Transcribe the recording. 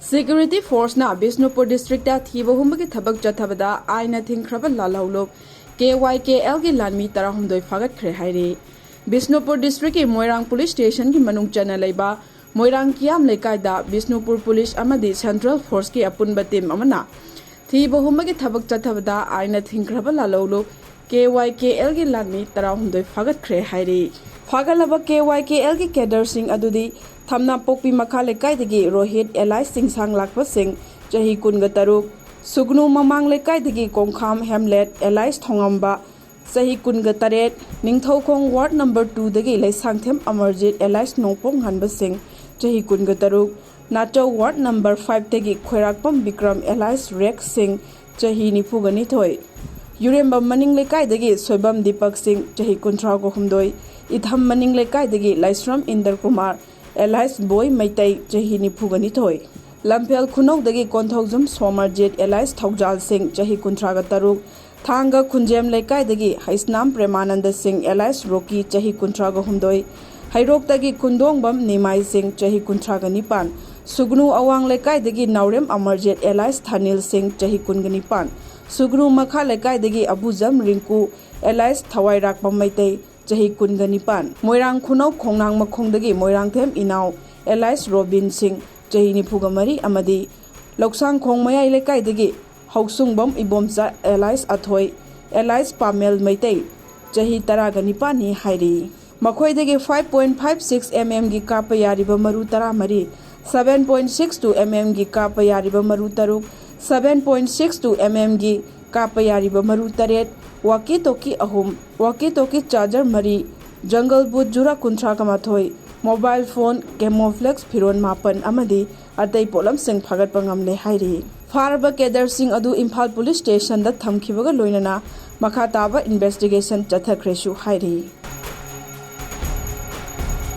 Security Force na Bisnupur District da Thiba Humba ki thabak Chathabada Ainna Thingkhraba Lalhoulup Kykl ki Lanmi tarahumdoi Phagatkhre hairi Bisnupur District ki Moirang Police Station ki manung chana leiba Moirang Kiam Lekai da Bisnupur Police amadi Central Force ki apunba team amana Thiba Humba ki thabak Chathabada Ainna Thingkhraba Lalhoulup Kykl ki Lanmi tarahumdoi Phagatkhre hairi Phagalaba Kykl ki cadre sing adudi Thamna Pokpi Makha Lekai dagi Rohit Elai Sing Sang Lakpa Sing Chahi Kunga Taruk Sugnu Mamang Lekai dagi Kongkham Hamlet Elai Thongamba Chahi Kunga Taret Ningthaukhong Ward number 2 dagi Laisangthem Amarjit Elai Nongpong Hanba Sing Chahi Kunga Taruk Nacho Ward number 5 dagi Khoirakpam Bikram Elai Rek Sing Chahi Nipugani Thoi Yuremba Maning Lekai dagi Soibam Deepak Sing Chahi Kuntrao Kohumdoi Itham Maning Lekai dagi Laisram Inder Kumar Elias Boy Maitai Chahi Nipugani Thoi Lampel Khunau dagi Konthaujum Somarjit Elias Thaujal Singh Chahi Kuntraga Taruk Thanga Khunjem Lekai dagi Haisnam Premananda Singh Elias Roki Chahi Kuntraga Humdoi Hairok dagi Kundongbam Nimai Singh Chahi Kuntraga Nipan Sugnu Awang Lekai dagi Naurem Amarjit Elias Thanil Singh Chahi Kungani Pan Sugnu Makha Lekai dagi Abujam Rinku Elias Thawairak Maitai Chahi Kungani Pan Moirang Khunau Khongnang Makhongdagi Moirang Them Inau Elias Robin Singh Chahi Nipugamari Amadi Loksang Khongmaya Lekai dagi Hausungbam Ibomcha Elias Athoi Elias Pamel Maitai Chahi Taragani Pani Hairi Makhoi dagi 5.56 mm gi kapa yariba maru taramari 7.62 mm gi kapa yariba maru taruk 7.62 mm gi kapa yariba maru taret Walkie Talkie Ahum Walkie Talkie Charger Mari Jungle Boot Jura Kuntra Kamathoi Mobile Phone Camouflage Phiron Mapan Amadi Atai Polam Sing Phagat Pangamle Hairi Farba Kedar Singh Adu Imphal Police Station da Thamkhibaga Loinana Makha Taba Investigation Chathabada Hairi